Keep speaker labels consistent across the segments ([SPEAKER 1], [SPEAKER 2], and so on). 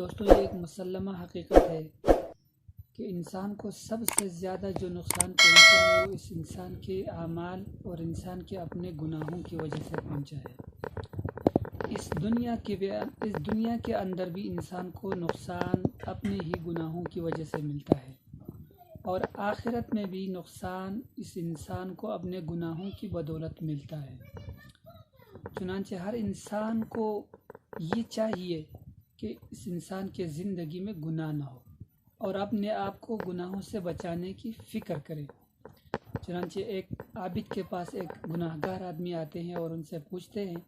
[SPEAKER 1] دوستوں یہ ایک مسلمہ حقیقت ہے کہ انسان کو سب سے زیادہ جو نقصان پہنچا ہے وہ اس انسان کے اعمال اور انسان کے اپنے گناہوں کی وجہ سے پہنچا ہے۔ اس دنیا کے اندر بھی انسان کو نقصان اپنے ہی گناہوں کی وجہ سے ملتا ہے، اور آخرت میں بھی نقصان اس انسان کو اپنے گناہوں کی بدولت ملتا ہے۔ چنانچہ ہر انسان کو یہ چاہیے کہ اس انسان کے زندگی میں گناہ نہ ہو اور اپنے آپ کو گناہوں سے بچانے کی فکر کرے۔ چنانچہ ایک عابد کے پاس ایک گناہ گار آدمی آتے ہیں اور ان سے پوچھتے ہیں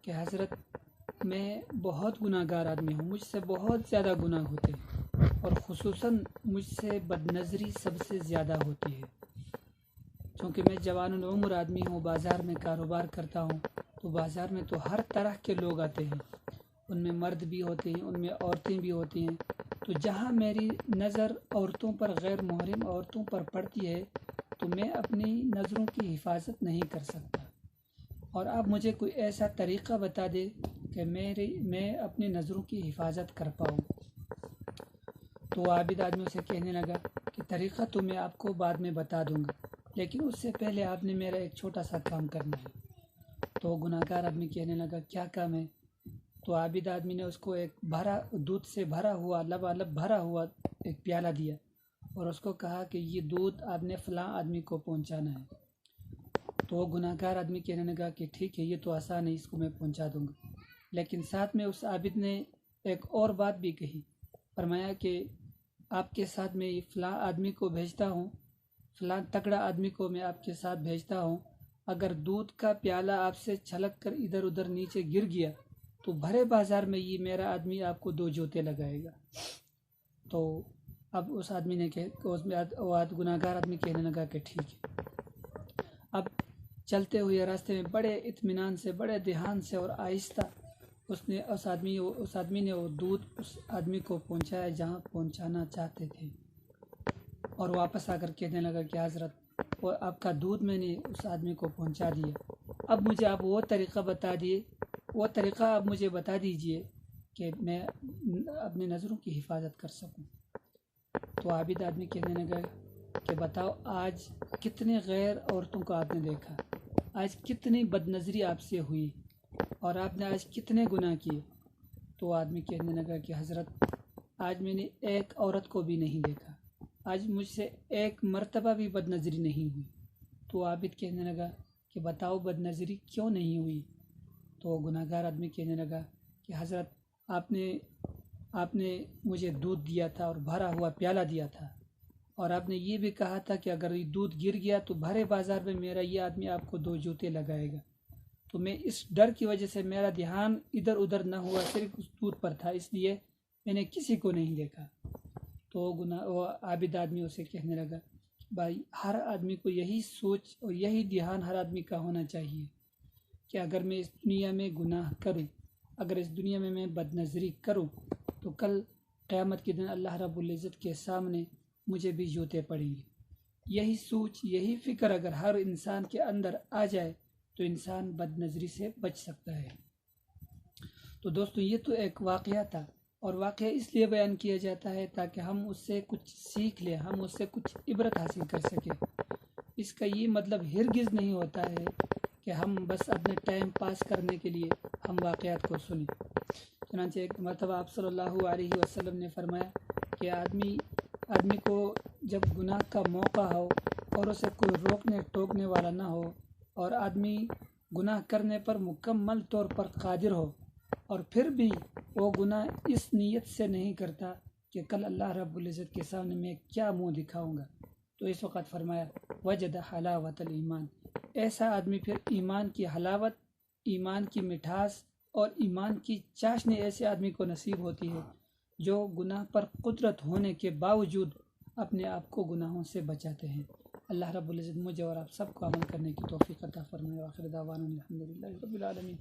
[SPEAKER 1] کہ حضرت میں بہت گناہ گار آدمی ہوں، مجھ سے بہت زیادہ گناہ ہوتے ہیں اور خصوصاً مجھ سے بد نظری سب سے زیادہ ہوتی ہے۔ چونکہ میں جوان العمر آدمی ہوں، بازار میں کاروبار کرتا ہوں، تو بازار میں تو ہر طرح کے لوگ آتے ہیں، ان میں مرد بھی ہوتے ہیں، ان میں عورتیں بھی ہوتی ہیں۔ تو جہاں میری نظر عورتوں پر، غیر محرم عورتوں پر پڑتی ہے تو میں اپنی نظروں کی حفاظت نہیں کر سکتا، اور آپ مجھے کوئی ایسا طریقہ بتا دے کہ میں اپنی نظروں کی حفاظت کر پاؤں۔ تو عابد آدمی اسے کہنے لگا کہ طریقہ تو میں آپ کو بعد میں بتا دوں گا، لیکن اس سے پہلے آپ نے میرا ایک چھوٹا سا کام کرنا ہے۔ تو گناہ گار آدمی کہنے لگا کیا کام ہے؟ تو عابد آدمی نے اس کو ایک دودھ سے بھرا ہوا، لبالب بھرا ہوا ایک پیالہ دیا اور اس کو کہا کہ یہ دودھ آپ نے فلاں آدمی کو پہنچانا ہے۔ تو وہ گناہ گار آدمی کہنے لگا کہ ٹھیک ہے، یہ تو آسان ہے، اس کو میں پہنچا دوں گا۔ لیکن ساتھ میں اس عابد نے ایک اور بات بھی کہی، فرمایا کہ آپ کے ساتھ میں فلاں آدمی کو بھیجتا ہوں، فلاں تگڑا آدمی کو میں آپ کے ساتھ بھیجتا ہوں، اگر دودھ کا پیالہ آپ سے چھلک کر ادھر ادھر نیچے گر گیا تو بھرے بازار میں یہ میرا آدمی آپ کو 2 جوتے لگائے گا۔ تو اب اس آدمی نے گناہ گار آدمی کہنے لگا کہ ٹھیک ہے۔ اب چلتے ہوئے راستے میں بڑے اطمینان سے، بڑے دھیان سے اور آہستہ اس آدمی نے وہ دودھ اس آدمی کو پہنچایا جہاں پہنچانا چاہتے تھے، اور واپس آ کر کہنے لگا کہ حضرت وہ آپ کا دودھ میں نے اس آدمی کو پہنچا دیا، اب مجھے آپ وہ طریقہ آپ مجھے بتا دیجئے کہ میں اپنی نظروں کی حفاظت کر سکوں۔ تو عابد آدمی کہنے لگا کہ بتاؤ آج کتنے غیر عورتوں کو آپ نے دیکھا، آج کتنی بد نظری آپ سے ہوئی، اور آپ نے آج کتنے گناہ کیے؟ تو آدمی کہنے لگا کہ حضرت آج میں نے ایک عورت کو بھی نہیں دیکھا، آج مجھ سے ایک مرتبہ بھی بد نظری نہیں ہوئی۔ تو عابد کہنے لگا کہ بتاؤ بد نظری کیوں نہیں ہوئی؟ تو گناہ گار آدمی کہنے لگا کہ حضرت آپ نے مجھے دودھ دیا تھا اور بھرا ہوا پیالہ دیا تھا، اور آپ نے یہ بھی کہا تھا کہ اگر یہ دودھ گر گیا تو بھرے بازار میں میرا یہ آدمی آپ کو 2 جوتے لگائے گا۔ تو میں اس ڈر کی وجہ سے میرا دھیان ادھر ادھر نہ ہوا، صرف اس دودھ پر تھا، اس لیے میں نے کسی کو نہیں دیکھا۔ تو وہ عابد آدمی اسے کہنے لگا بھائی، ہر آدمی کو یہی سوچ اور یہی دھیان ہر آدمی کا ہونا چاہیے کہ اگر میں اس دنیا میں گناہ کروں، اگر اس دنیا میں میں بد نظری کروں، تو کل قیامت کے دن اللہ رب العزت کے سامنے مجھے بھی جوتے پڑیں گے۔ یہی سوچ، یہی فکر اگر ہر انسان کے اندر آ جائے تو انسان بد نظری سے بچ سکتا ہے۔ تو دوستو یہ تو ایک واقعہ تھا، اور واقعہ اس لیے بیان کیا جاتا ہے تاکہ ہم اس سے کچھ سیکھ لیں، ہم اس سے کچھ عبرت حاصل کر سکیں۔ اس کا یہ مطلب ہرگز نہیں ہوتا ہے کہ ہم بس اپنے ٹائم پاس کرنے کے لیے ہم واقعات کو سنیں۔ چنانچہ ایک مرتبہ آپ صلی اللہ علیہ وسلم نے فرمایا کہ آدمی کو جب گناہ کا موقع ہو اور اسے کوئی روکنے ٹوکنے والا نہ ہو، اور آدمی گناہ کرنے پر مکمل طور پر قادر ہو، اور پھر بھی وہ گناہ اس نیت سے نہیں کرتا کہ کل اللہ رب العزت کے سامنے میں کیا منہ دکھاؤں گا، تو اس وقت فرمایا وجد حلاوت الایمان، ایسا آدمی پھر ایمان کی حلاوت، ایمان کی مٹھاس اور ایمان کی چاشنی ایسے آدمی کو نصیب ہوتی ہے جو گناہ پر قدرت ہونے کے باوجود اپنے آپ کو گناہوں سے بچاتے ہیں۔ اللہ رب العزت مجھے اور آپ سب کو عمل کرنے کی توفیق عطا فرمائے۔ وآخر دعوانا الحمدللہ رب العالمین۔